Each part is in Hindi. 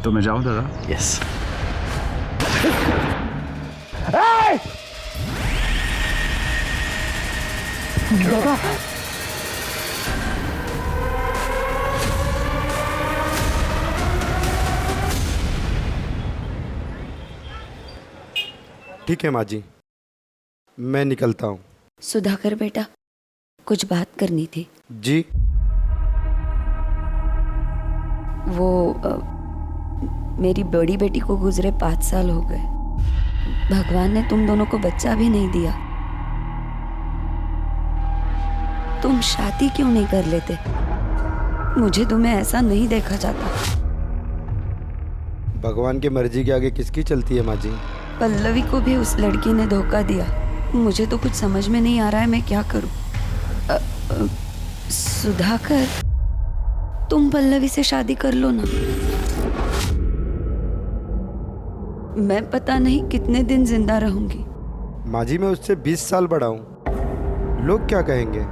तो मैं जाऊं दादा? यस। दादा ठीक है माँ जी, मैं निकलता हूँ। सुधाकर बेटा, कुछ बात करनी थी। जी। वो मेरी बड़ी बेटी को गुजरे 5 साल हो गए। भगवान ने तुम दोनों को बच्चा भी नहीं दिया। तुम शादी क्यों नहीं कर लेते? मुझे तुम्हें ऐसा नहीं देखा जाता। भगवान की मर्जी के आगे किसकी चलती है माँ जी? पल्लवी को भी उस लड़की ने धोखा दिया। मुझे तो कुछ समझ में नहीं आ रहा है, मैं क्या करूं। सुधाकर, तुम पल्लवी से शादी कर लो ना। मैं पता नहीं कितने दिन जिंदा रहूंगी। माँ जी, मैं उससे 20 साल बड़ा हूँ। लोग क्या कहेंगे?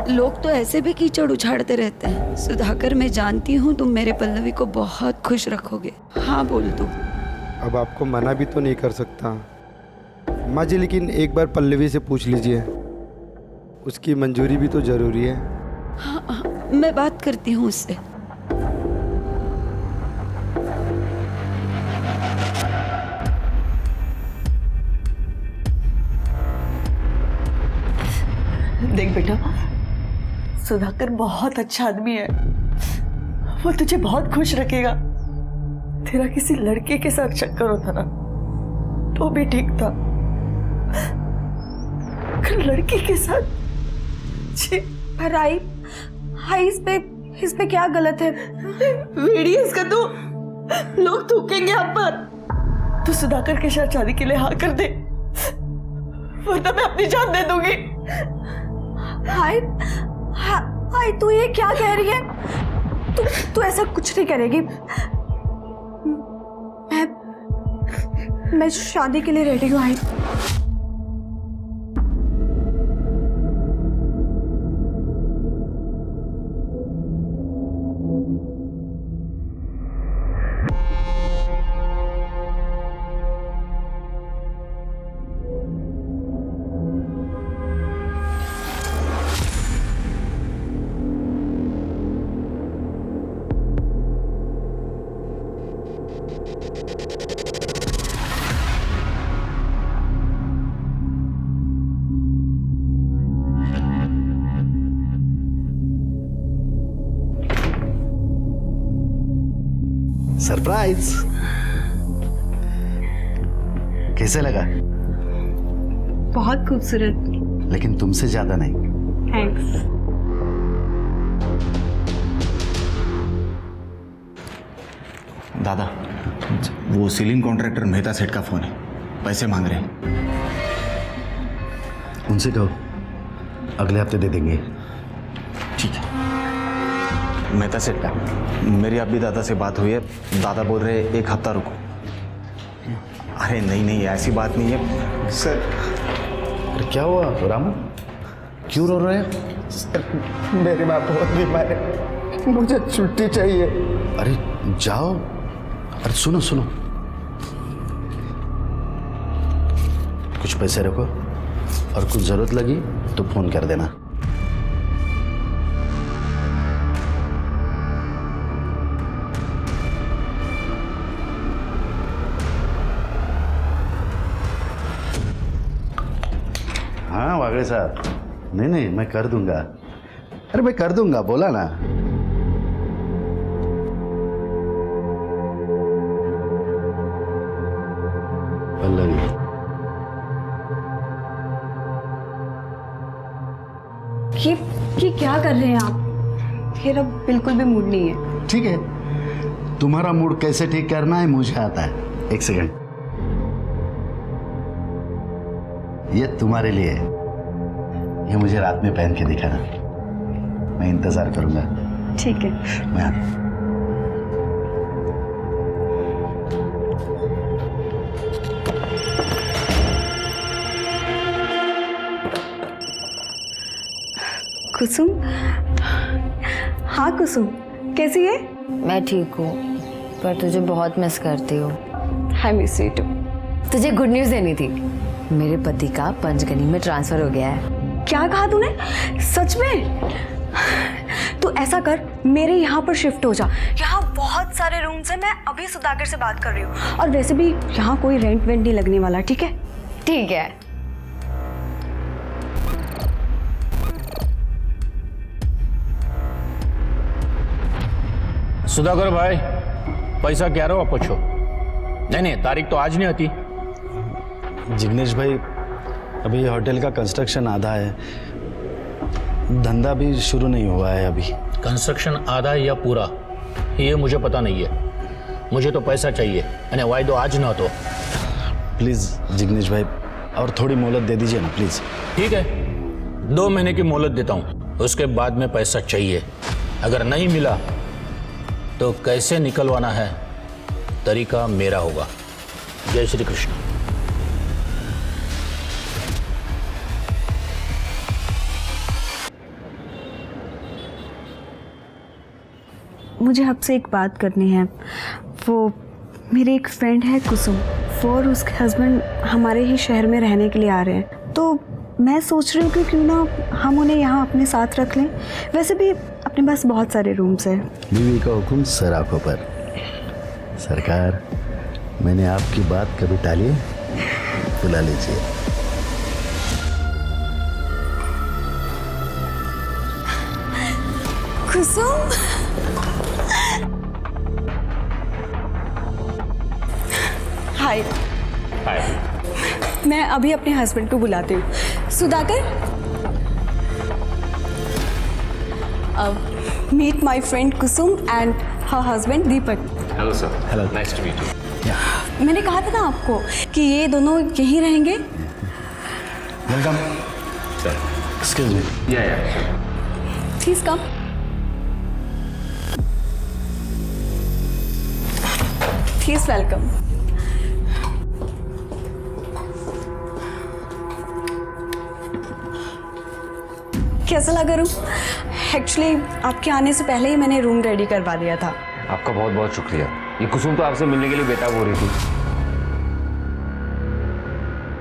लोग तो ऐसे भी कीचड़ उछाड़ते रहते हैं। सुधाकर, मैं जानती हूँ तुम मेरे पल्लवी को बहुत खुश रखोगे। हाँ बोल दो। अब आपको मना भी तो नहीं कर सकता माँ जी, लेकिन एक बार पल्लवी से पूछ लीजिए, उसकी मंजूरी भी तो जरूरी है। हाँ, मैं बात करती हूँ उससे। देख बेटा, सुधाकर बहुत अच्छा आदमी है। वो तुझे बहुत खुश रखेगा। तेरा किसी लड़के के साथ चक्कर होता ना तो भी ठीक था, लड़की के साथ पर आई इस पे क्या गलत है? वीडियोस का तो लोग थूकेंगे आप पर। तू सुधाकर के साथ शादी के लिए हाँ कर दे, वरना मैं अपनी जान दे दूंगी। हाय तू ये क्या कह रही है? तू ऐसा कुछ नहीं करेगी। मैं शादी के लिए रेडी हूँ। I surprise. कैसे लगा? बहुत खूबसूरत। लेकिन तुमसे ज्यादा नहीं। थैंक्स। दादा, वो सीलिंग कॉन्ट्रैक्टर मेहता सेठ का फोन है, पैसे मांग रहे हैं। उनसे कहो अगले हफ्ते दे देंगे। ठीक है। मेहता सेठ का, मेरी अभी दादा से बात हुई है। दादा बोल रहे 1 हफ्ता रुको। अरे नहीं, ऐसी बात नहीं है सर। अरे क्या हुआ रामू, क्यों रो रहे हैं? सर, मेरी माँ बहुत बीमार है, मुझे छुट्टी चाहिए। अरे जाओ। अरे सुनो, कुछ पैसे रखो और कुछ जरूरत लगी तो फोन कर देना। हाँ वागड़े साहब, नहीं मैं कर दूंगा। अरे मैं कर दूंगा, बोला ना। पल्लवी, ये क्या कर रहे हैं आप? मेरा बिल्कुल भी मूड नहीं है। ठीक है, तुम्हारा मूड कैसे ठीक करना है मुझे आता है। 1 सेकंड, ये तुम्हारे लिए है। ये मुझे रात में पहन के दिखाना, मैं इंतजार करूंगा। ठीक है। मैं आता हूं। कुसुम, हाँ कुसुम, कैसी है? मैं ठीक हूँ, पर तुझे बहुत मिस करती हूँ। I miss you too. तुझे गुड न्यूज़ देनी थी, मेरे पति का पंचगनी में ट्रांसफर हो गया है। क्या कहा तूने? सच में? तू ऐसा कर, मेरे यहाँ पर शिफ्ट हो जा। यहाँ बहुत सारे रूम्स हैं, मैं अभी सुधाकर से बात कर रही हूँ। और वैसे भी यहाँ कोई रेंट वेंट नहीं लगने वाला, ठीक है? ठीक है। सुधाकर भाई, पैसा क्या रहो पूछो। नहीं, तारीख तो आज नहीं आती। जिग्नेश भाई, अभी होटल का कंस्ट्रक्शन आधा है, धंधा भी शुरू नहीं हुआ है अभी। कंस्ट्रक्शन आधा है या पूरा, ये मुझे पता नहीं है। मुझे तो पैसा चाहिए, यानी वायदो आज ना तो। प्लीज़ जिग्नेश भाई, और थोड़ी मोहलत दे दीजिए ना प्लीज़। ठीक है, 2 महीने की मोहलत देता हूँ, उसके बाद में पैसा चाहिए। अगर नहीं मिला तो कैसे निकलवाना है तरीका मेरा होगा। जय श्री कृष्ण। मुझे आपसे एक बात करनी है। वो मेरी एक फ्रेंड है कुसुम, वो और उसके हस्बैंड हमारे ही शहर में रहने के लिए आ रहे हैं, तो मैं सोच रही हूँ कि क्यों ना हम उन्हें यहाँ अपने साथ रख लें। वैसे भी अपने पास बहुत सारे रूम्स हैं। बीवी का हुक्म सर आंखों पर। सरकार, मैंने आपकी बात कभी टाली? बुला लीजिए। कुसुम, हाय। मैं अभी अपने हस्बैंड को बुलाती हूँ। Sudhakar, meet my friend Kusum and her husband Deepak. Hello sir. Hello, nice to meet you. मैंने कहा था ना आपको कि ये दोनों यहीं रहेंगे। Welcome sir. Excuse me. या प्लीज कम। Please welcome. कैसा लगा रूम? एक्चुअली आपके आने से पहले ही मैंने रूम रेडी करवा दिया था। आपका बहुत बहुत शुक्रिया। ये कुसुम तो आपसे मिलने के लिए बेताब हो रही थी।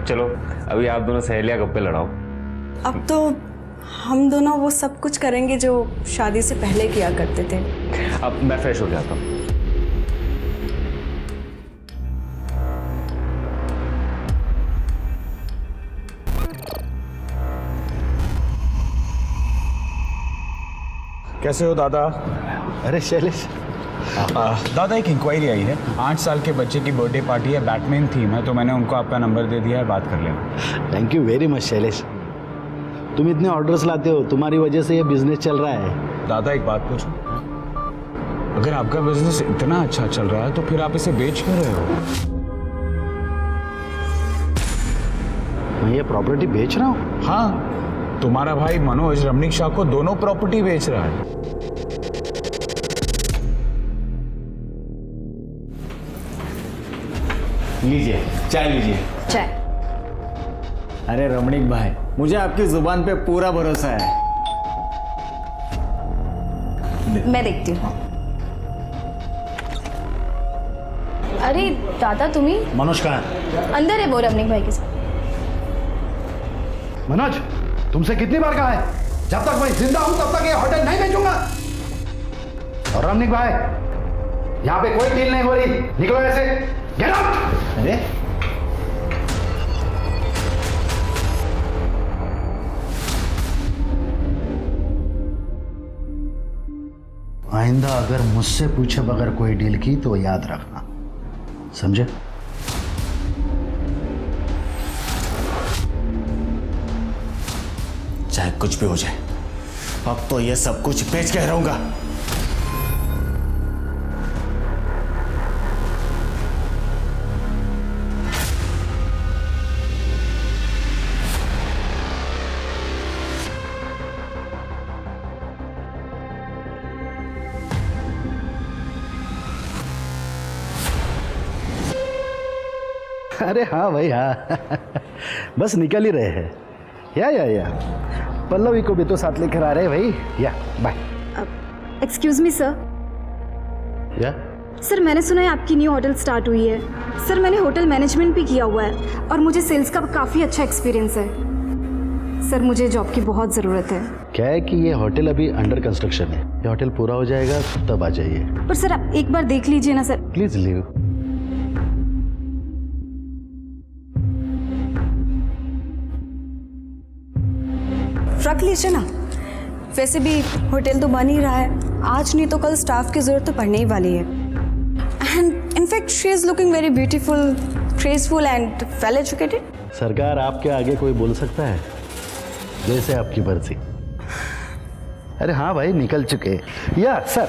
चलो अभी आप दोनों सहेलियां गप्पे लड़ाओ। अब तो हम दोनों वो सब कुछ करेंगे जो शादी से पहले किया करते थे। अब मैं फ्रेश हो जाता हूँ। कैसे हो दादा? अरे शैलेश, दादा एक इंक्वायरी आई है। 8 साल के बच्चे की बर्थडे पार्टी है, बैटमैन थीम है, तो मैंने उनको आपका नंबर दे दिया है, बात कर लेना। Thank you very much Shailesh. तुम इतने ऑर्डर्स लाते हो, तुम्हारी वजह से ये बिजनेस चल रहा है। दादा एक बात पूछूं? अगर आपका बिजनेस इतना अच्छा चल रहा है तो फिर आप इसे बेच क्यों रहे हो? मैं ये प्रॉपर्टी बेच रहा हूँ? हाँ, तुम्हारा भाई मनोज रमणीक शाह को दोनों प्रॉपर्टी बेच रहा है। लीजिए चाय लीजिए। चाय। अरे रमणीक भाई, मुझे आपकी जुबान पे पूरा भरोसा है। मैं देखती हूँ। अरे दादा, तुम्ही मनोज कहाँ है? अंदर है वो रमणीक भाई के साथ। मनोज, तुमसे कितनी बार कहा है, जब तक मैं जिंदा हूं तब तक ये होटल नहीं बेचूंगा। और रमणीक भाई, यहाँ पे कोई डील नहीं हो रही, निकलो ऐसे। Get out. अरे आइंदा अगर मुझसे पूछे बगैर कोई डील की तो याद रखना, समझे? चाहे कुछ भी हो जाए, अब तो ये सब कुछ बेच के रहूंगा। अरे हाँ भाई हाँ, बस निकल ही रहे हैं। या पल्लवी को भी तो साथ लेकर आ रहे हैं भाई। या बाय। Excuse me sir. या सर मैंने सुना है आपकी न्यू होटल स्टार्ट हुई है। सर मैंने होटल मैनेजमेंट भी किया हुआ है और मुझे सेल्स का काफ़ी अच्छा एक्सपीरियंस है। सर मुझे जॉब की बहुत ज़रूरत है। क्या है कि ये होटल अभी अंडर कंस्ट्रक्शन है, ये होटल पूरा हो जाएगा तब आ जाइए। पर सर आप एक बार देख लीजिए ना सर। Please leave. रख लीजिए ना, वैसे भी होटल तो बन ही रहा है, आज नहीं तो कल स्टाफ की ज़रूरत तो पड़ने ही वाली है। And in fact she is looking very beautiful, graceful and well educated. सरकार आपके आगे कोई बोल सकता है? जैसे आपकी मर्जी। अरे हाँ भाई, निकल चुके। या सर,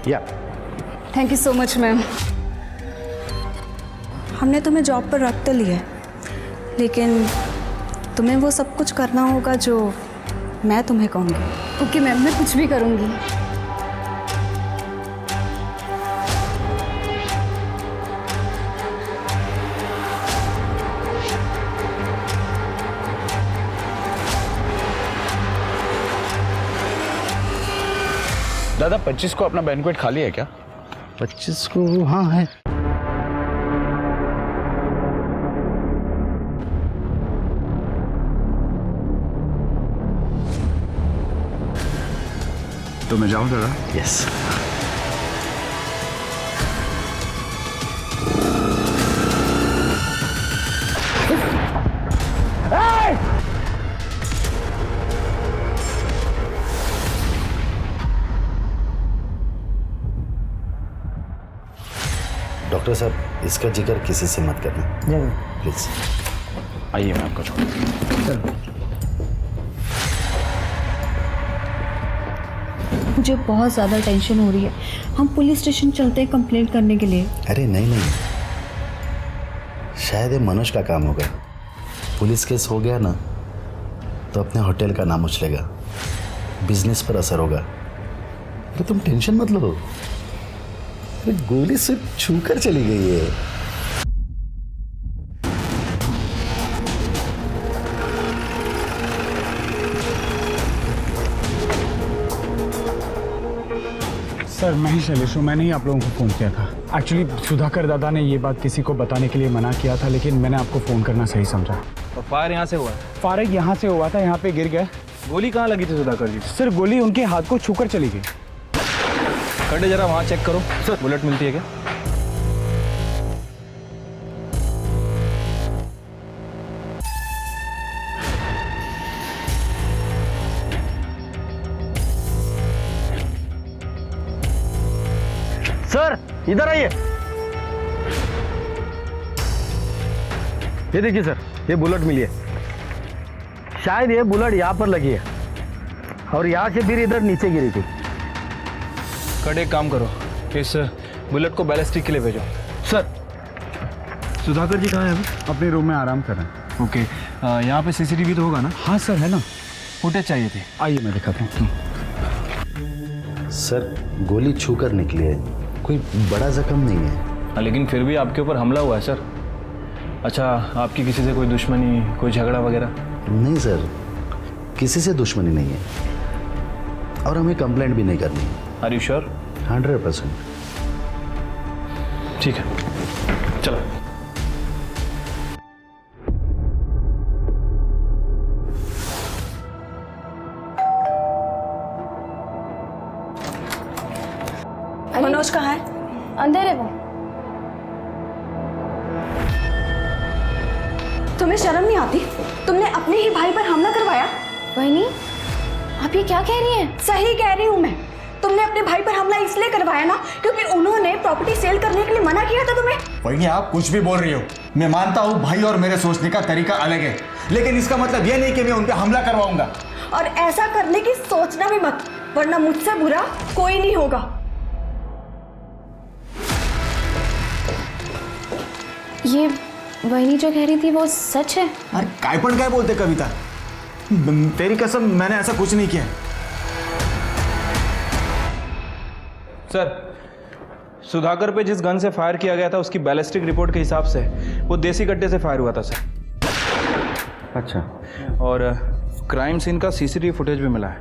या thank you so much ma'am. हमने तुम्हें जॉब पर रख तो लिया है, लेकिन तुम्हें वो सब कुछ करना होगा जो मैं तुम्हें कहूँगी। ओके मैम, मैं कुछ भी करूँगी। दादा 25 को अपना बैंक्वेट खाली है क्या? 25 को हाँ है। तो मैं जाऊँ दादा? यस। डॉक्टर साहब, इसका जिक्र किसी से मत करना प्लीज। आइए मैं आपको मुझे बहुत ज़्यादा टेंशन हो रही है, हम पुलिस स्टेशन चलते हैं कंप्लेंट करने के लिए। अरे नहीं, शायद ये मनोज का काम होगा। पुलिस केस हो गया ना तो अपने होटल का नाम उछलेगा, बिजनेस पर असर होगा। अरे तुम टेंशन मत लो, अरे गोली सिर्फ छूकर चली गई है। सर मैं ही शैलेश हूँ, मैंने ही आप लोगों को फ़ोन किया था। एक्चुअली सुधाकर दादा ने ये बात किसी को बताने के लिए मना किया था, लेकिन मैंने आपको फ़ोन करना सही समझा। और फायर यहाँ से हुआ? फायर यहाँ से हुआ था, यहाँ पे गिर गया। गोली कहाँ लगी थी सुधाकर जी? सर गोली उनके हाथ को छूकर चली गई। खड़े जरा वहाँ चेक करो सर, बुलेट मिलती है क्या? सर इधर आइए। ये देखिए सर, ये बुलेट मिली है। शायद ये बुलेट यहाँ पर लगी है और यहाँ से फिर इधर नीचे गिरी थी। कट एक काम करो, इस बुलेट को बैलिस्टिक के लिए भेजो। सर सुधाकर जी कहाँ हैं अभी? अपने रूम में आराम कर रहे हैं। ओके, यहाँ पे सीसीटीवी तो होगा ना? हाँ सर है ना। फुटेज चाहिए थी। आइए मैं दिखाता हूँ। सर गोली छूकर निकली है, कोई बड़ा जख्म नहीं है। हाँ, लेकिन फिर भी आपके ऊपर हमला हुआ है सर। अच्छा, आपकी किसी से कोई दुश्मनी, कोई झगड़ा वगैरह? नहीं सर, किसी से दुश्मनी नहीं है और हमें कंप्लेंट भी नहीं करनी है। Are you sure? 100%। ठीक है, चलो। मनोज कहाँ है? अंदर है वो। तुम्हें शर्म नहीं आती? तुमने अपने ही भाई पर हमला करवाया। वहीनी, आप ये क्या कह रही हैं? सही कह रही हूँ मैं। तुमने अपने भाई पर हमला इसलिए करवाया ना क्योंकि उन्होंने प्रॉपर्टी सेल करने के लिए मना किया था तुम्हें। वही आप कुछ भी बोल रही हो। मैं मानता हूँ भाई और मेरे सोचने का तरीका अलग है, लेकिन इसका मतलब यह नहीं कि मैं उन पर हमला करवाऊंगा। और ऐसा करने की सोचना भी मत, वरना मुझसे बुरा कोई नहीं होगा। ये वहीनी जो कह रही थी वो सच है? अरे कायपन काय बोलते कविता, तेरी कसम मैंने ऐसा कुछ नहीं किया। सर, सुधाकर पे जिस गन से फायर किया गया था उसकी बैलिस्टिक रिपोर्ट के हिसाब से वो देसी कट्टे से फायर हुआ था सर। अच्छा, और क्राइम सीन का सीसीटीवी फुटेज भी मिला है,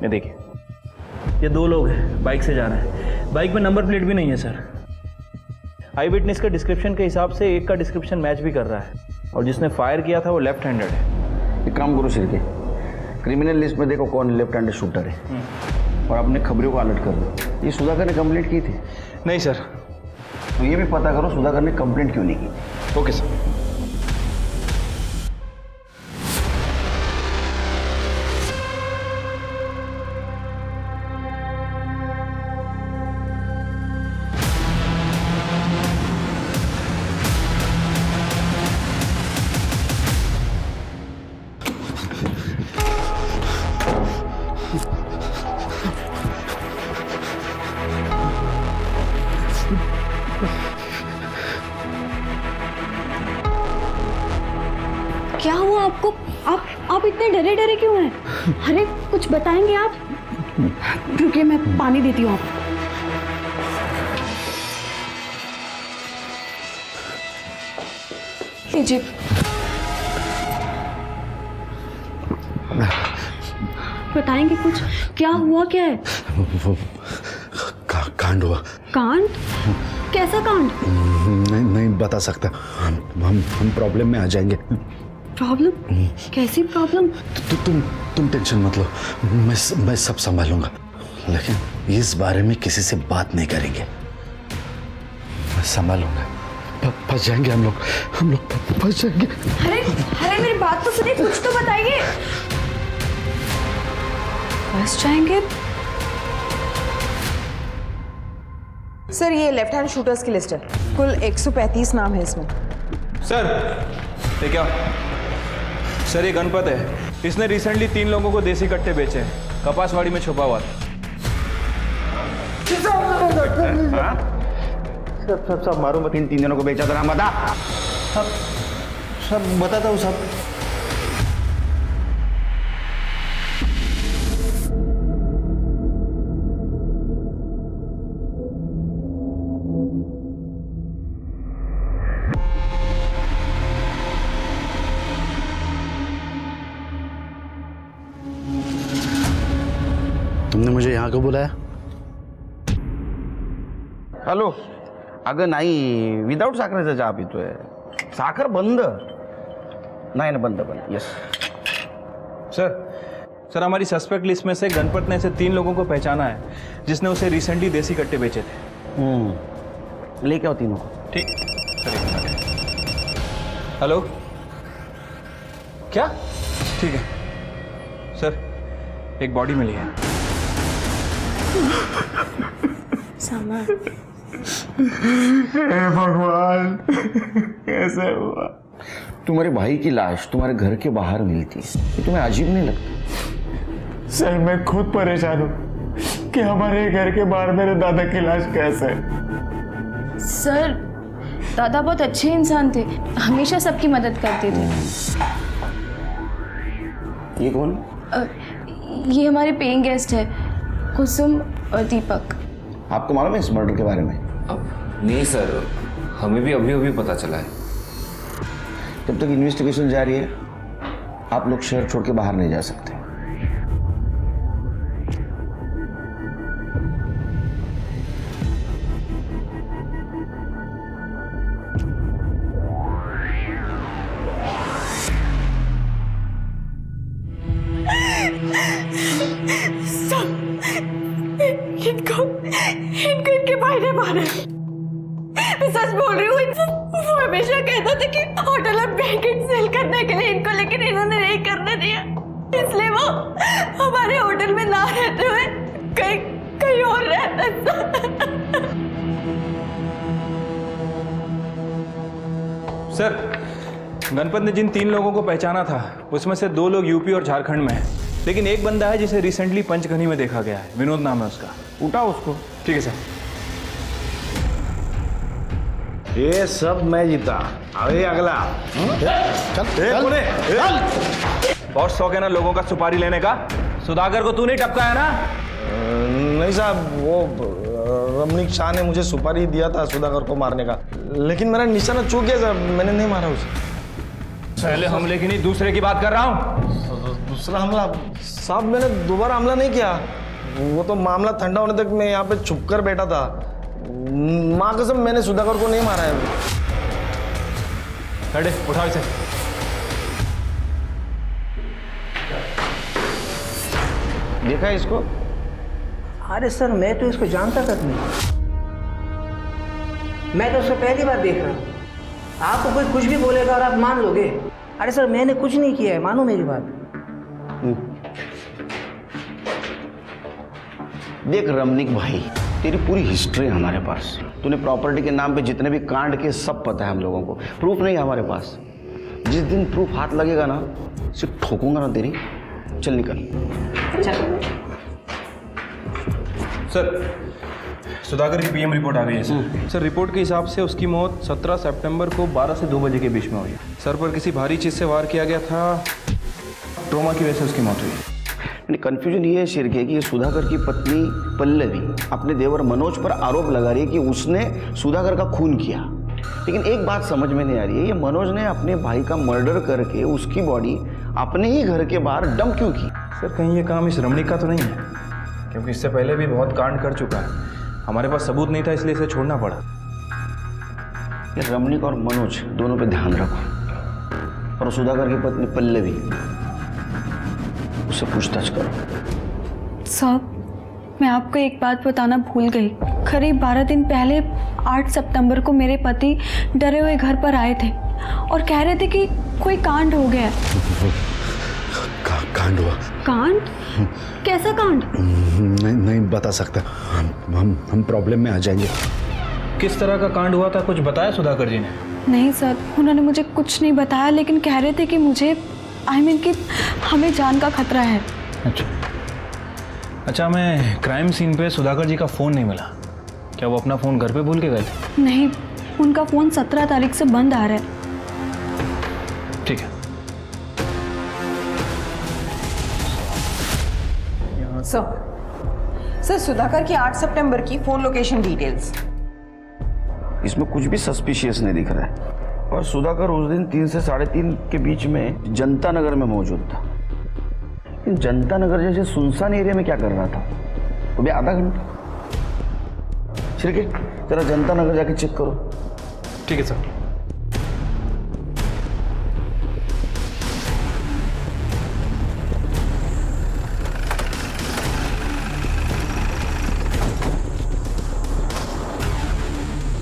ये देखिए। ये 2 लोग हैं, बाइक से जा रहे हैं। बाइक में नंबर प्लेट भी नहीं है सर। आई विटनेस के डिस्क्रिप्शन के हिसाब से एक का डिस्क्रिप्शन मैच भी कर रहा है, और जिसने फायर किया था वो लेफ्ट हैंडेड है। एक काम करो शिरके, क्रिमिनल लिस्ट में देखो कौन लेफ्ट हैंडेड शूटर है, और अपने खबरों को अलर्ट कर दो। ये सुधाकर ने कंप्लेंट की थी? नहीं सर। तो ये भी पता करो सुधाकर ने कंप्लेंट क्यों नहीं की। Okay sir. क्या हुआ आपको? आप इतने डरे डरे क्यों हैं? अरे कुछ बताएंगे आप? रुकिए, मैं पानी देती हूँ आपको। लीजिए। बताएंगे कुछ? क्या हुआ, क्या है? कांड हुआ। कांड? कैसा कांड? नहीं बता सकता। हम प्रॉब्लम में आ जाएंगे। प्रॉब्लम? कैसी प्रॉब्लम? तुम टेंशन मत लो, मैं सब संभालूंगा, लेकिन इस बारे में किसी से बात नहीं करेंगे। मैं संभालूंगा। फंस जाएंगे हम लोग फंस जाएंगे। अरे मेरी बात तो सुनिए, कुछ तो बताइए। फंस जाएंगे? सर ये लेफ्ट हैंड शूटर्स की लिस्ट है, कुल 135 नाम है इसमें। सर ये क्या? सर ये गणपत है, इसने रिसेंटली 3 लोगों को देसी कट्टे बेचे हैं, कपासवाड़ी में छुपा हुआ था। सब मारो मत। 3 जनों को बेचा था ना, बता। सब बताता हूँ सब। तुमने मुझे यहाँ क्यों बुलाया? हॅलो, अगं नाही, विदाऊट साखरेचा चहा पितोय. साखर बंद. नाही ना, बंद. यस सर हमारी सस्पेक्ट लिस्ट में से गणपत ने ऐसे 3 लोगों को पहचाना है जिसने उसे रिसेंटली देसी कट्टे बेचे थे। लेके आओ तीनों को। ठीक। हेलो, क्या? ठीक है सर, एक बॉडी मिली है। हे भगवान, कैसे हुआ? तुम्हारे भाई की लाश तुम्हारे घर के बाहर मिलती है, ये तुम्हें अजीब नहीं लगता? सर मैं खुद परेशान हूँ कि हमारे घर के बाहर मेरे दादा की लाश कैसे है। सर दादा बहुत अच्छे इंसान थे, हमेशा सबकी मदद करते थे। ये कौन? ये हमारे पेइंग गेस्ट है, कुसुम और दीपक। आपको मालूम है इस मर्डर के बारे में? नहीं सर, हमें भी अभी पता चला है। जब तक इन्वेस्टिगेशन जारी है आप लोग शहर छोड़ के बाहर नहीं जा सकते। इनको इनके भाई ने मारा। मैं सच बोल रही हूँ, वो हमेशा कहता था कि होटल में पैकेट सेल करने के लिए इनको, लेकिन इन्होंने नहीं करने दिया, इसलिए वो हमारे होटल में ना रहते हुए कहीं और रहता था। सर गणपत ने जिन 3 लोगों को पहचाना था उसमें से 2 लोग यूपी और झारखंड में हैं, लेकिन एक बंदा है जिसे रिसेंटली पंचगनी में देखा गया है, विनोद नाम है उसका। उठाओ उसको। ठीक है सर। ये सब मैं जीता। अरे अगला चल। बहुत शौक है ना लोगों का सुपारी लेने का? सुधाकर को तू नहीं टपका है ना? नहीं साहब, वो रमणीक शाह ने मुझे सुपारी दिया था सुधाकर को मारने का, लेकिन मेरा निशाना चूक गया साहब, मैंने नहीं मारा उसे। पहले हमले की नहीं, दूसरे की बात कर रहा हूँ। दूसरा हमला? साहब मैंने दोबारा हमला नहीं किया, वो तो मामला ठंडा होने तक मैं यहाँ पे छुप कर बैठा था। माँ कसम मैंने सुधाकर को नहीं मारा है। अरे उठाओ इसे। देखा है इसको? अरे सर मैं तो इसको जानता तक नहीं, मैं तो उसको पहली बार देख रहा हूँ। आपको कोई कुछ भी बोलेगा और आप मान लोगे? अरे सर मैंने कुछ नहीं किया है, मानो मेरी बात। देख रमनिक भाई, तेरी पूरी हिस्ट्री है हमारे पास। तूने प्रॉपर्टी के नाम पे जितने भी कांड किए सब पता है हम लोगों को। प्रूफ नहीं है हमारे पास। जिस दिन प्रूफ हाथ लगेगा ना, सिर्फ ठोकूंगा ना तेरी। चल निकल। सर सुधाकर की पीएम रिपोर्ट आ गई है सर। सर रिपोर्ट के हिसाब से उसकी मौत 17 सितंबर को 12 से 2 बजे के बीच में हुई। सर पर किसी भारी चीज़ से वार किया गया था, ट्रोमा की वजह से उसकी मौत हुई। कंफ्यूजन ये है शिरके कि सुधाकर की पत्नी पल्लवी अपने देवर मनोज पर आरोप लगा रही है कि उसने सुधाकर का खून किया। लेकिन एक बात समझ में नहीं आ रही है, ये मनोज ने अपने भाई का मर्डर करके उसकी बॉडी अपने ही घर के बाहर डंप क्यों की? सर कहीं ये काम इस रमणीक का तो नहीं है? क्योंकि इससे पहले भी बहुत कांड कर चुका है। हमारे पास सबूत नहीं था इसलिए इसे छोड़ना पड़ा। ये रमणीक और मनोज दोनों पे ध्यान रखो, और सुधाकर की पत्नी पल्लवी उससे पूछताछ करो। साहब मैं आपको एक बात बताना भूल गई। करीब 12 दिन पहले 8 सितंबर को मेरे पति डरे हुए घर पर आए थे और कह रहे थे कि कोई कांड हो गया है। कांड हुआ? कांड? कैसा कांड? नहीं बता सकता। हम प्रॉब्लम में आ जाएंगे। किस तरह का कांड हुआ था, कुछ बताया सुधाकर जी ने? नहीं सर, उन्होंने मुझे कुछ नहीं बताया, लेकिन कह रहे थे कि मुझे कि हमें जान का खतरा है। अच्छा हमें क्राइम सीन पे सुधाकर जी का फ़ोन नहीं मिला। क्या वो अपना फ़ोन घर पे भूल के गए थे? नहीं, उनका फ़ोन 17 तारीख से बंद आ रहा है। ठीक है। सर सुधाकर की 8 सितंबर की फोन लोकेशन डिटेल्स। इसमें कुछ भी सस्पिशियस नहीं दिख रहा है। और सुधाकर उस दिन 3 से 3:30 के बीच में जनता नगर में मौजूद था। लेकिन जनता नगर जैसे सुनसान एरिया में क्या कर रहा था? वो भी आधा घंटा। ठीक है, जरा जनता नगर जाके चेक करो। ठीक है सर।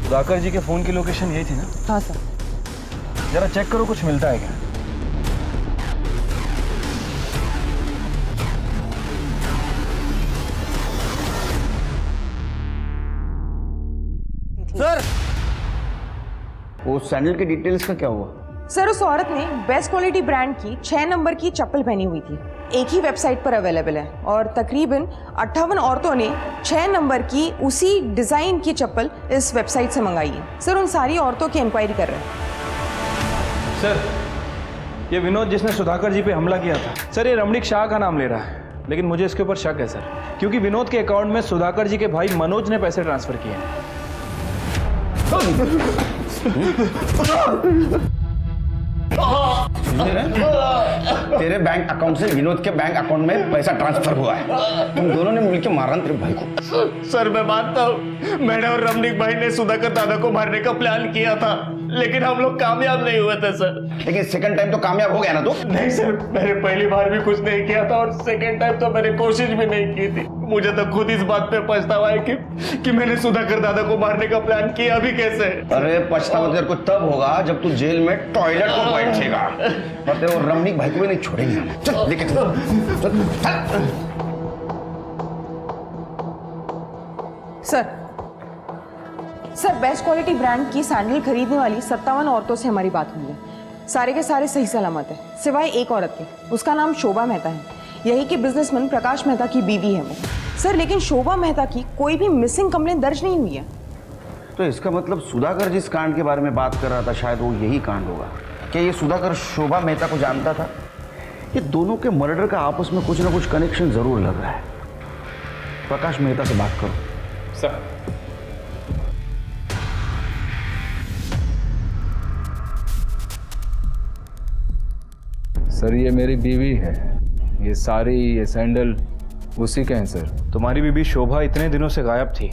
सुधाकर जी के फोन की लोकेशन यही थी ना? हाँ सर। जरा चेक करो कुछ मिलता है क्या। सर वो सैंडल के डिटेल्स का क्या हुआ? सर उस औरत ने बेस्ट क्वालिटी ब्रांड की 6 नंबर की चप्पल पहनी हुई थी। एक ही वेबसाइट पर अवेलेबल है और तकरीबन 58 औरतों ने 6 नंबर की उसी डिजाइन की चप्पल इस वेबसाइट से मंगाई है। सर उन सारी औरतों की इंक्वायरी कर रहे हैं। सर ये विनोद जिसने सुधाकर जी पे हमला किया था, सर ये रमणीक शाह का नाम ले रहा है, लेकिन मुझे इसके ऊपर शक है सर, क्योंकि विनोद के अकाउंट में सुधाकर जी के भाई मनोज ने पैसे ट्रांसफर किए हैं। तेरे बैंक अकाउंट से विनोद के बैंक अकाउंट में पैसा ट्रांसफर हुआ है। तुम दोनों ने मिलकर मारा तेरे भाई को। सर मैं मानता हूँ मैंने और रमणीक भाई ने सुधाकर दादा को मारने का प्लान किया था, लेकिन हम लोग कामयाब नहीं हुए थे सर। लेकिन सेकंड टाइम तो कामयाब हो गया ना तू? नहीं सर, मैंने पहली बार भी कुछ नहीं किया था और सेकंड टाइम तो मैंने कोशिश भी नहीं की थी। मुझे तो खुद इस बात पे पछतावा है कि मैंने सुधाकर दादा को मारने का प्लान किया भी कैसे। अरे पछतावा तेरे को तब होगा जब तू जेल में टॉयलेट को बैठेगा, और तेरे रमणीक भाई को भी नहीं छोड़ेंगे। चल लेके चल। सर बेस्ट क्वालिटी ब्रांड की सैंडल खरीदने वाली 57 औरतों से हमारी बात हुई है। सारे के सारे सही सलामत है, सिवाय एक औरत के। उसका नाम शोभा मेहता है। यही के बिजनेसमैन प्रकाश मेहता की बीवी है वो। सर लेकिन शोभा मेहता की कोई भी मिसिंग कंप्लेंट दर्ज नहीं हुई है। तो इसका मतलब सुधाकर जिस कांड के बारे में बात कर रहा था, शायद वो यही कांड होगा। क्या ये सुधाकर शोभा मेहता को जानता था? ये दोनों के मर्डर का आपस में कुछ ना कुछ कनेक्शन जरूर लग रहा है। प्रकाश मेहता से बात करो। सर सर ये मेरी बीवी है। ये साड़ी, ये सैंडल उसी के हैं सर। तुम्हारी बीबी शोभा इतने दिनों से गायब थी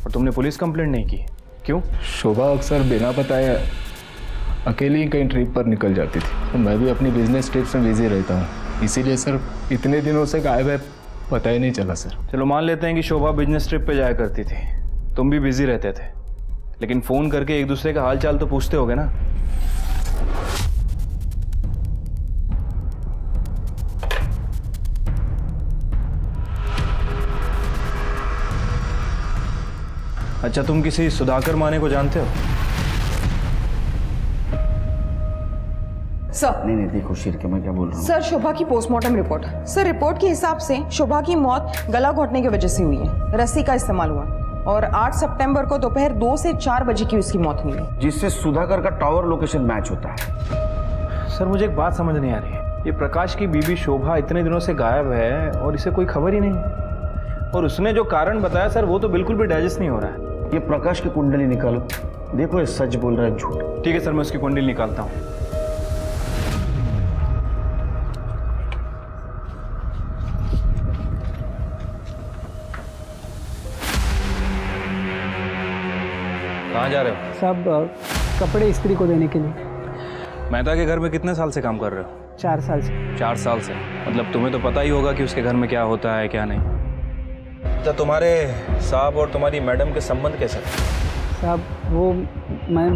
और तुमने पुलिस कंप्लेंट नहीं की, क्यों? शोभा अक्सर बिना बताए अकेली ही कहीं ट्रिप पर निकल जाती थी। तो मैं भी अपनी बिजनेस ट्रिप में बिजी रहता हूँ, इसीलिए सर इतने दिनों से गायब है, पता ही नहीं चला सर। चलो मान लेते हैं कि शोभा बिजनेस ट्रिप पे जाया करती थी, तुम भी बिजी रहते थे, लेकिन फ़ोन करके एक दूसरे का हाल चाल तो पूछते होगे ना? अच्छा, तुम किसी सुधाकर माने को जानते हो? सर नहीं देखो शिरके, मैं क्या बोल रहा हूँ। सर, शोभा की पोस्टमार्टम रिपोर्ट। सर, रिपोर्ट के हिसाब से शोभा की मौत गला घोटने की वजह से हुई है, रस्सी का इस्तेमाल हुआ और 8 सितंबर को दोपहर 2 से 4 बजे की उसकी मौत हुई है, जिससे सुधाकर का टावर लोकेशन मैच होता है। सर मुझे एक बात समझ नहीं आ रही है, ये प्रकाश की बीबी शोभा इतने दिनों से गायब है और इसे कोई खबर ही नहीं, और उसने जो कारण बताया सर वो तो बिल्कुल भी डाइजेस्ट नहीं हो रहा है। ये प्रकाश की कुंडली निकालो, देखो ये सच बोल रहा है झूठ। ठीक है सर, मैं उसकी कुंडली निकालता हूँ। कहाँ जा रहे हो? सब कपड़े इस्त्री को देने के लिए। मेहता के घर में कितने साल से काम कर रहे हो? 4 साल से। 4 साल से? मतलब तुम्हें तो पता ही होगा कि उसके घर में क्या होता है क्या नहीं। तो तुम्हारे साहब और तुम्हारी मैडम के संबंध कैसे? साहब वो मैं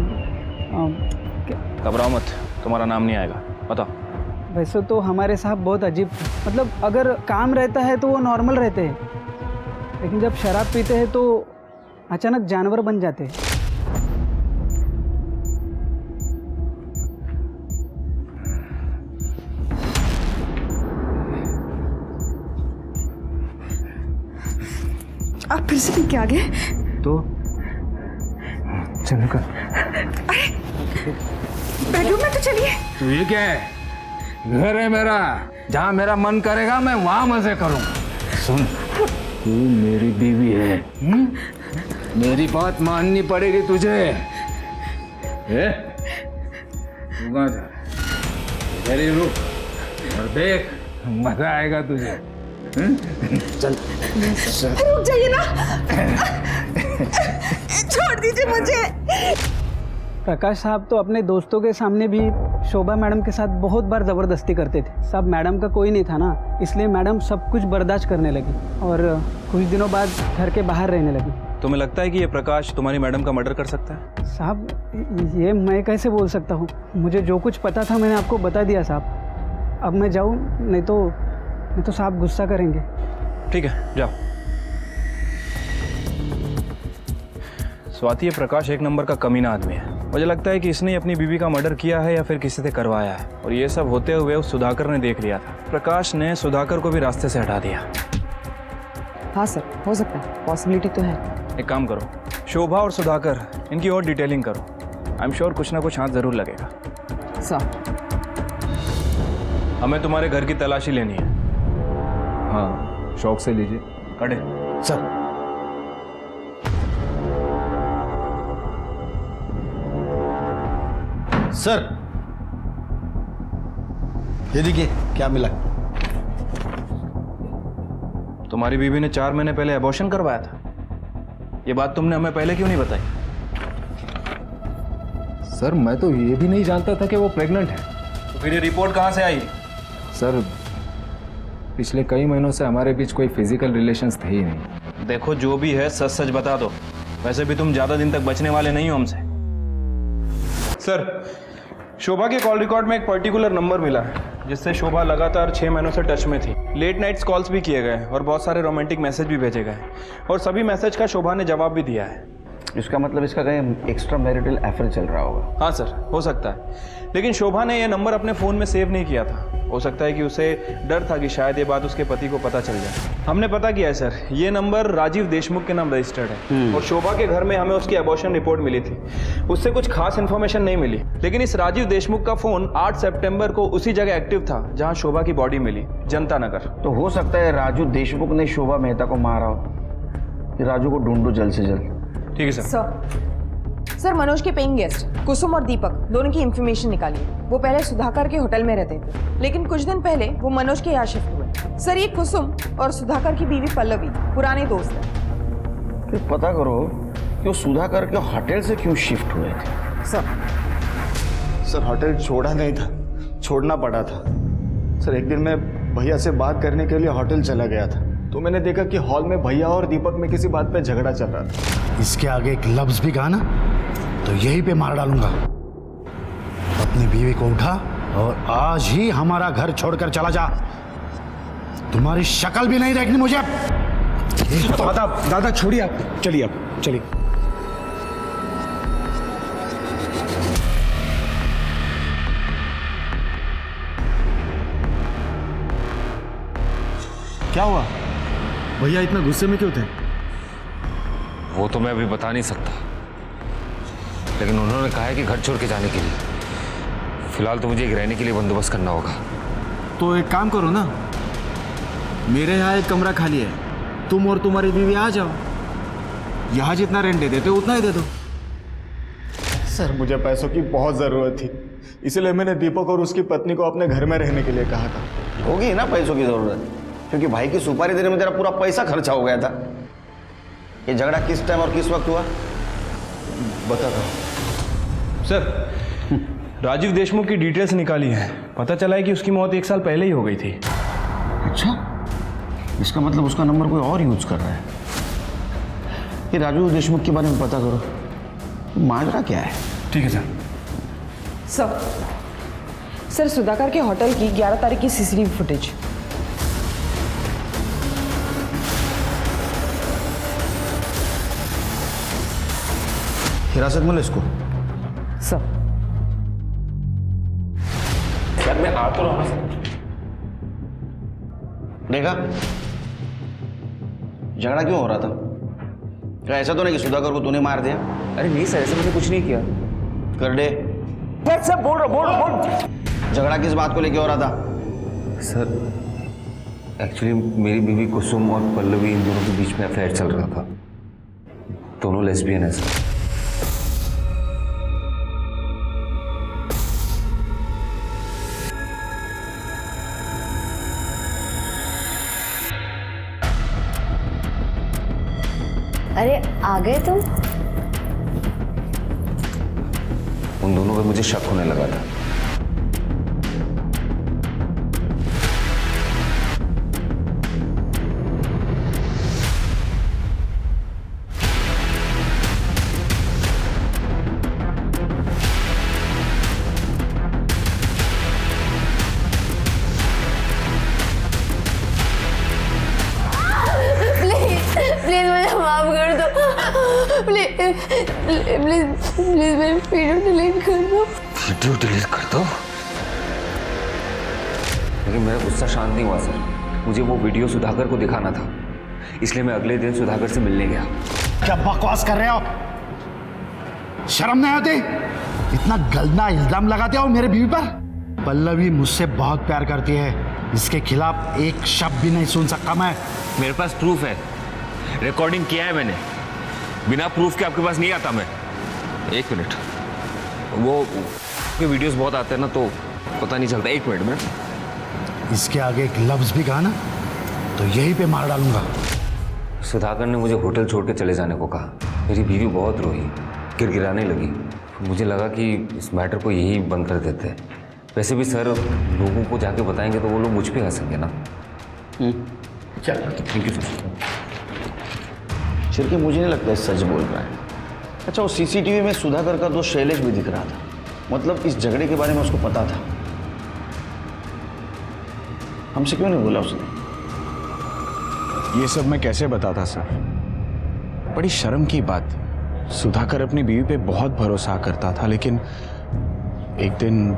घबराओ मत, तुम्हारा नाम नहीं आएगा, बताओ। वैसे तो हमारे साहब बहुत अजीब, मतलब अगर काम रहता है तो वो नॉर्मल रहते हैं, लेकिन जब शराब पीते हैं तो अचानक जानवर बन जाते हैं। आप फिर से क्या गए? तो चलो कर। अरे बेडरूम में तो चलिए। तो ये क्या है? घर है मेरा, जहाँ मेरा मन करेगा मैं वहाँ मजे करूँ। सुन, तू मेरी बीवी है, मेरी बात माननी पड़ेगी तुझे। तू कहाँ जा? इधर ही रुक और देख, मजा आएगा तुझे। चल रुक जाइए ना, छोड़ दीजिए मुझे। प्रकाश साहब तो अपने दोस्तों के सामने भी शोभा मैडम के साथ बहुत बार ज़बरदस्ती करते थे। सब मैडम का कोई नहीं था ना, इसलिए मैडम सब कुछ बर्दाश्त करने लगी और कुछ दिनों बाद घर के बाहर रहने लगी। तुम्हें लगता है कि ये प्रकाश तुम्हारी मैडम का मर्डर कर सकता है? साहब ये मैं कैसे बोल सकता हूँ, मुझे जो कुछ पता था मैंने आपको बता दिया साहब। अब मैं जाऊँ, नहीं तो साहब गुस्सा करेंगे। ठीक है, जाओ। स्वाति, ये प्रकाश एक नंबर का कमीना आदमी है। मुझे लगता है कि इसने अपनी बीवी का मर्डर किया है या फिर किसी से करवाया है, और ये सब होते हुए उस सुधाकर ने देख लिया था। प्रकाश ने सुधाकर को भी रास्ते से हटा दिया। हाँ सर, हो सकता है, पॉसिबिलिटी तो है। एक काम करो, शोभा और सुधाकर इनकी और डिटेलिंग करो। आई एम श्योर कुछ ना कुछ हाथ जरूर लगेगा। सर, हमें तुम्हारे घर की तलाशी लेनी है। हाँ, शौक से लीजिए। कड़े सर। सर, ये देखिए क्या मिला। तुम्हारी बीवी ने 4 महीने पहले अबॉर्शन करवाया था। ये बात तुमने हमें पहले क्यों नहीं बताई? सर मैं तो ये भी नहीं जानता था कि वो प्रेग्नेंट है। तो फिर ये रिपोर्ट कहाँ से आई? सर पिछले कई महीनों से हमारे बीच कोई फिजिकल रिलेशंस थे ही नहीं। देखो जो भी है सच सच बता दो, वैसे भी तुम ज्यादा दिन तक बचने वाले नहीं हो हमसे। सर, शोभा के कॉल रिकॉर्ड में एक पर्टिकुलर नंबर मिला है जिससे शोभा लगातार 6 महीनों से टच में थी। लेट नाइट्स कॉल्स भी किए गए और बहुत सारे रोमांटिक मैसेज भी भेजे गए, और सभी मैसेज का शोभा ने जवाब भी दिया है। इसका मतलब इसका कहीं एक्स्ट्रा मैरिटल अफेयर चल रहा होगा। हाँ सर, हो सकता है, लेकिन शोभा ने यह नंबर अपने फ़ोन में सेव नहीं किया था। हो सकता है कि उसे डर था कि शायद ये बात उसके पति को पता चल जाए। हमने पता किया है सर, ये नंबर राजीव देशमुख के नाम रजिस्टर्ड है, और शोभा के घर में हमें उसकी अबॉर्शन रिपोर्ट मिली थी। उससे कुछ खास इन्फॉर्मेशन नहीं मिली, लेकिन इस राजीव देशमुख का फ़ोन 8 सितंबर को उसी जगह एक्टिव था जहाँ शोभा की बॉडी मिली, जनता नगर। तो हो सकता है राजू देशमुख ने शोभा मेहता को मारा हो। राजू को ढूंढो जल्द से जल्द। ठीक है सर। सर मनोज के पेइंग गेस्ट कुसुम और दीपक दोनों की इंफॉर्मेशन निकाली। वो पहले सुधाकर के होटल में रहते थे, लेकिन कुछ दिन पहले वो मनोज के यहाँ शिफ्ट हुए। सर ये कुसुम और सुधाकर की बीवी पल्लवी पुराने दोस्त हैं। फिर पता करो कि वो सुधाकर के होटल से क्यों शिफ्ट हुए थे। सर होटल छोड़ा नहीं था, छोड़ना पड़ा था। सर एक दिन मैं भैया से बात करने के लिए होटल चला गया था, तो मैंने देखा कि हॉल में भैया और दीपक में किसी बात पे झगड़ा चल रहा था। इसके आगे एक लफ्ज भी कहा ना तो यहीं पे मार डालूंगा। अपनी बीवी को उठा और आज ही हमारा घर छोड़कर चला जा। तुम्हारी शक्ल भी नहीं देखनी मुझे। दादा दादा छोड़िए आप, चलिए आप चलिए। क्या हुआ भैया, इतना गुस्से में क्यों थे? वो तो मैं अभी बता नहीं सकता, लेकिन उन्होंने कहा है कि घर छोड़ के जाने के लिए। फिलहाल तो मुझे एक रहने के लिए बंदोबस्त करना होगा। तो एक काम करो ना, मेरे यहाँ एक कमरा खाली है, तुम और तुम्हारी बीवी आ जाओ। यहाँ जितना रेंट दे देते हो उतना ही दे दो। सर मुझे पैसों की बहुत ज़रूरत थी, इसलिए मैंने दीपक और उसकी पत्नी को अपने घर में रहने के लिए कहा था। होगी ना पैसों की ज़रूरत, क्योंकि भाई की सुपारी देने में तेरा पूरा पैसा खर्चा हो गया था। ये झगड़ा किस टाइम और किस वक्त हुआ बता दो। सर राजीव देशमुख की डिटेल्स निकाली है, पता चला है कि उसकी मौत 1 साल पहले ही हो गई थी। अच्छा, इसका मतलब उसका नंबर कोई और यूज कर रहा है। ये राजीव देशमुख के बारे में पता करो, माजरा क्या है। ठीक है सर। सर सुधाकर के होटल की 11 तारीख की सीसीटीवी फुटेज। हिरासत में लो इसको। सर मैं आ तो रहा हूं। देखा झगड़ा क्यों हो रहा था? क्या ऐसा तो नहीं कि सुधाकर को तूने मार दिया? अरे नहीं सर, ऐसा मैंने कुछ नहीं किया। कर दे सर। बोल। झगड़ा किस बात को लेके हो रहा था? सर एक्चुअली मेरी बीवी कुसुम और पल्लवी, इन दोनों के बीच में अफेयर चल रहा था। दोनों लेस्बियन है सर। अरे आ गए तुम? उन दोनों पे मुझे शक होने लगा था। प्लीज मुझे माफ कर दो। प्लीज प्लीज प्लीज मेरी वीडियो डिलीट कर दो। वीडियो डिलीट कर दो? लेकिन मेरा गुस्सा शांत नहीं हुआ सर। मुझे वो वीडियो सुधाकर को दिखाना था, इसलिए मैं अगले दिन सुधाकर से मिलने गया। क्या बकवास कर रहे हो? शर्म नहीं आती? इतना गंदा इल्जाम लगाते हो मेरे बीवी पर। पल्लवी मुझसे बहुत प्यार करती है, इसके खिलाफ एक शब्द भी नहीं सुन सकता मैं। मेरे पास प्रूफ है, रिकॉर्डिंग किया है मैंने। बिना प्रूफ के आपके पास नहीं आता मैं। एक मिनट, वो वीडियोस बहुत आते हैं ना, तो पता नहीं चलता। एक मिनट में। इसके आगे एक लफ्ज भी कहा ना तो यहीं पे मार डालूंगा। सुधाकर ने मुझे होटल छोड़ के चले जाने को कहा। मेरी बीवी बहुत रोई, गिड़गिड़ाने लगी। मुझे लगा कि इस मैटर को यही बंद कर देते हैं। वैसे भी सर, लोगों को जाके बताएंगे तो वो लोग मुझ पे हंसेंगे ना। चलो थैंक यू सर। छिड़के मुझे नहीं लगता सच बोल रहा है। अच्छा, वो सीसीटीवी में सुधाकर का दोस्त शैलेश भी दिख रहा था, मतलब इस झगड़े के बारे में उसको पता था। हमसे क्यों नहीं बोला उसने? ये सब मैं कैसे बताता सर? बड़ी शर्म की बात। सुधाकर अपनी बीवी पे बहुत भरोसा करता था, लेकिन एक दिन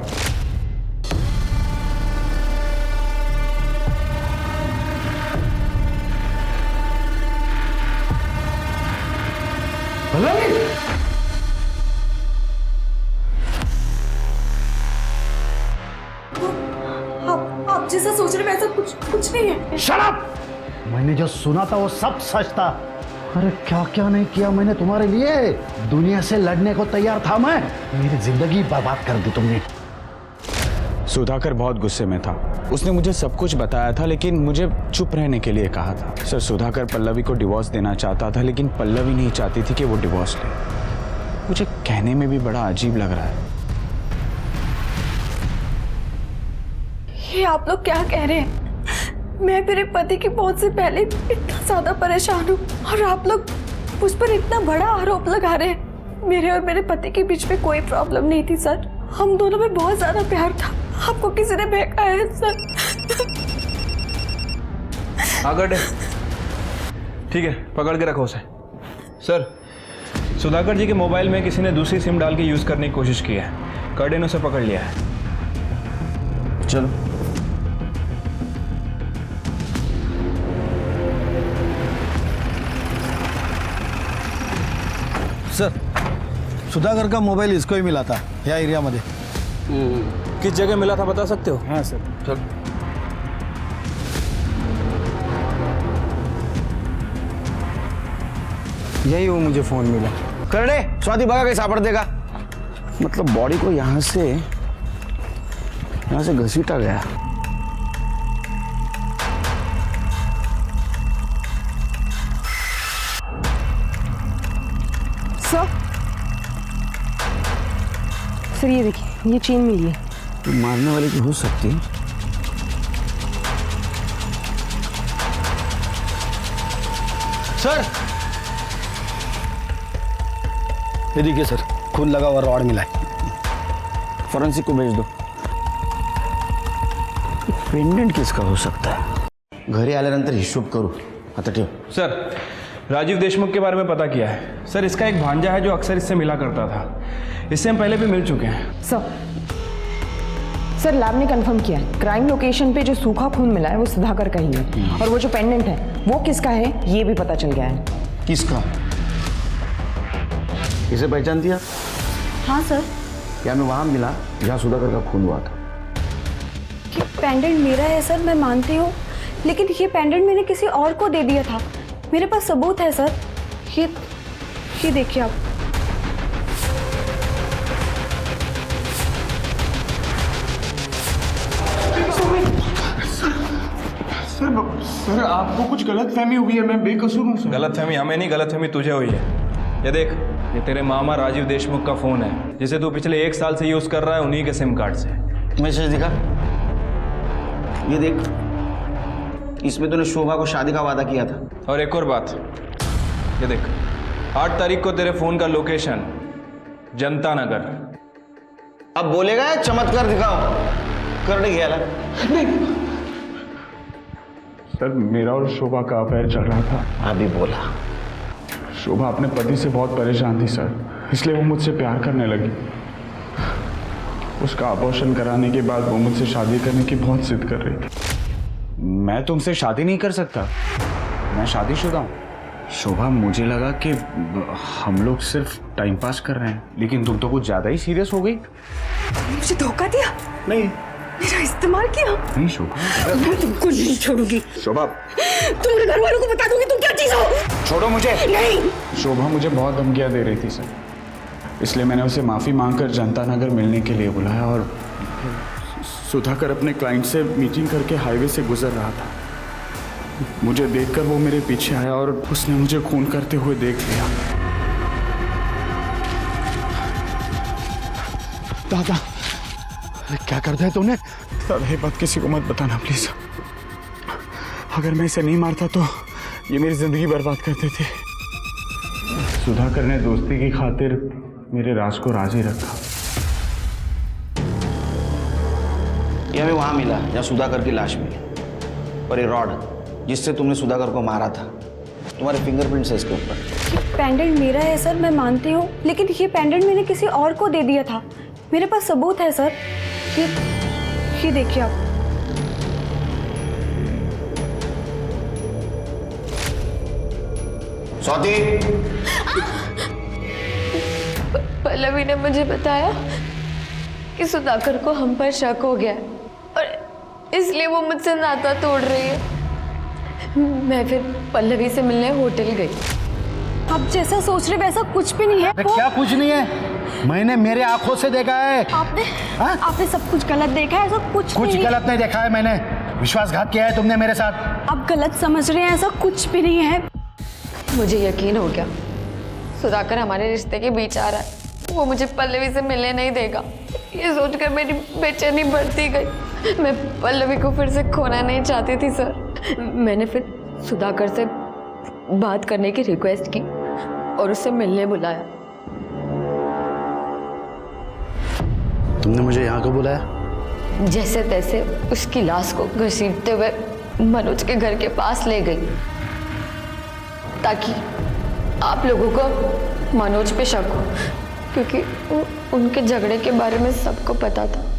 आप जैसा सोच रहे वैसा कुछ नहीं है। Shut up! मैंने जो सुना था वो सब सच था। अरे क्या क्या नहीं किया मैंने तुम्हारे लिए। दुनिया से लड़ने को तैयार था मैं, मेरी जिंदगी बर्बाद कर दी तुमने। सुधाकर बहुत गुस्से में था। उसने मुझे सब कुछ बताया था, लेकिन मुझे चुप रहने के लिए कहा था। सर, सुधाकर पल्लवी को डिवोर्स देना चाहता था, लेकिन पल्लवी नहीं चाहती थी कि वो डिवोर्स ले। मुझे कहने में भी बड़ा अजीब लग रहा है। ये आप लोग क्या कह रहे हैं? मैं मेरे पति की मौत से पहले इतना ज्यादा परेशान हूँ और आप लोग मुझ पर इतना बड़ा आरोप लगा रहे हैं। मेरे और मेरे पति के बीच में कोई प्रॉब्लम नहीं थी सर। हम दोनों में बहुत ज्यादा प्यार था। आपको किसी ने बहकाया है सर। आगे ठीक है, पकड़ के रखो उसे। सर, सुधाकर जी के मोबाइल में किसी ने दूसरी सिम डाल के यूज करने की कोशिश की है। कर्डे ने उसे पकड़ लिया है। चलो। सर, सुधाकर का मोबाइल इसको ही मिला था या एरिया मध्ये। किस जगह मिला था बता सकते हो? हाँ सर। चल। यही वो मुझे फोन मिला। करने स्वाति भगा के सापड़ देगा। मतलब बॉडी को यहाँ से घसीटा गया। सर ये देखिए, ये चेन मिली है। तो मारने वाले की हो सकती है। सर, ये देखिए सर, खून लगा हुआ रॉड मिला है। फॉरेंसिक को भेज दो। पेंडेंट किसका हो सकता है? घरी आल्यानंतर हिशोब करू। आता ठेव। सर, राजीव देशमुख के बारे में पता किया है। सर, इसका एक भांजा है जो अक्सर इससे मिला करता था। इससे हम पहले भी मिल चुके हैं। सर लैब ने कंफर्म किया है, क्राइम लोकेशन पे जो सूखा खून मिला है वो सुधाकर का ही है। और वो जो पेंडेंट है वो किसका है ये भी पता चल गया है। किसका? इसे पहचानती है? हाँ सर। क्या मैं वहां मिला जहाँ सुधाकर का खून हुआ था? ये पेंडेंट मेरा है सर, मैं मानती हूँ, लेकिन ये पेंडेंट मैंने किसी और को दे दिया था। मेरे पास सबूत है सर। ये देखिए आप। सर, आपको कुछ गलतफहमी हुई है। मैं बेकसूर हूँ सर। गलतफहमी हमें नहीं, गलतफहमी तुझे हुई है। ये देख, ये तेरे मामा राजीव देशमुख का फोन है जिसे तू पिछले 1 साल से यूज कर रहा है, उन्हीं के सिम कार्ड से। मैसेज दिखा। ये देख, इसमें तूने शोभा को शादी का वादा किया था। और एक और बात, ये देख, 8 तारीख को तेरे फोन का लोकेशन जनता नगर। अब बोलेगा या चमत्कार दिखाओ? कर गया नहीं सर, मेरा और शोभा का अफेयर चल रहा था। अभी बोला। शोभा अपने पति से बहुत परेशान थी सर, इसलिए वो मुझसे प्यार करने लगी। उसका अबॉर्शन कराने के बाद वो मुझसे शादी करने की बहुत जिद कर रही थी। मैं तुमसे शादी नहीं कर सकता, मैं शादीशुदा हूँ। शोभा, मुझे लगा कि हम लोग सिर्फ टाइम पास कर रहे हैं, लेकिन तुम तो कुछ ज्यादा ही सीरियस हो गई। मुझे धोखा दिया? नहीं। मेरा इस्तेमाल किया? नहीं शोभा, मैं तुमको नहीं छोड़ूंगी। शोभा, तुम्हारे घर वालों को बता दूंगी तुम क्या चीज हो। छोड़ो मुझे। नहीं। शोभा मुझे बहुत धमकियां दे रही थी सर, इसलिए मैंने उसे माफ़ी मांगकर जनता नगर मिलने के लिए बुलाया। और सुधाकर अपने क्लाइंट से मीटिंग करके हाईवे से गुजर रहा था। मुझे देखकर वो मेरे पीछे आया और उसने मुझे खून करते हुए देख लिया। दादा, क्या कर दिया तूने? दादा, ये बात किसी को मत बताना प्लीज। अगर मैं इसे नहीं मारता तो ये मेरी जिंदगी बर्बाद कर देते। सुधाकर ने दोस्ती की खातिर मेरे राज को राज ही रखा। ये हमें वहां मिला जहाँ सुधाकर की लाश मिली, और ये रॉड जिससे तुमने सुधाकर को मारा था, तुम्हारे फिंगरप्रिंट्स है इसके ऊपर। ये पेंडेंट मेरा है सर, मैं मानती हूँ, लेकिन ये पेंडेंट मैंने किसी और को दे दिया था। मेरे पास सबूत है सर। ये देखिए आप। स्वाति, पल्लवी ने मुझे बताया कि सुधाकर को हम पर शक हो गया है और इसलिए वो मुझसे नाता तोड़ रही है। मैं फिर पल्लवी से मिलने होटल गई। आप जैसा सोच रहे वैसा कुछ भी नहीं है। अरे क्या कुछ नहीं है, मैंने मेरे आंखों से देखा है। आपने सब कुछ गलत देखा है, ऐसा कुछ नहीं गलत नहीं देखा है मैंने। विश्वासघात किया है तुमने मेरे साथ। आप गलत समझ रहे हैं, ऐसा कुछ भी नहीं है। मुझे यकीन हो गया सुधाकर हमारे रिश्ते के बीच आ रहा है। वो मुझे पल्लवी से मिलने नहीं देगा। ये सोचकर मेरी बेचैनी बढ़ती गई। मैं पल्लवी को फिर से खोना नहीं चाहती थी सर। मैंने फिर सुधाकर से बात करने की रिक्वेस्ट की और उससे मिलने बुलाया। तुमने मुझे यहाँ क्यों बुलाया? जैसे तैसे उसकी लाश को घसीटते हुए मनोज के घर के पास ले गई ताकि आप लोगों को मनोज पे शक हो, क्योंकि उनके झगड़े के बारे में सबको पता था।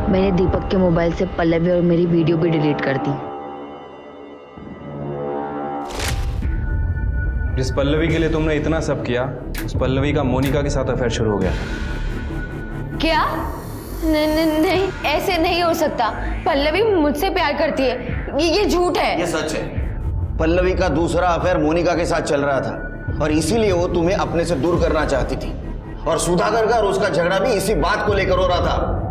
मैंने दीपक के मोबाइल से पल्लवी और मेरी वीडियो भी डिलीट कर दी। जिस पल्लवी के लिए तुमने इतना सब किया, उस पल्लवी का मोनिका के साथ अफेयर शुरू हो गया। क्या? नहीं, ऐसे नहीं हो सकता। पल्लवी मुझसे प्यार करती है। ये झूठ है। ये सच है। पल्लवी का दूसरा अफेयर मोनिका के साथ चल रहा था और इसीलिए वो तुम्हें अपने से दूर करना चाहती थी। और सुधाकर का और उसका झगड़ा भी इसी बात को लेकर हो रहा था।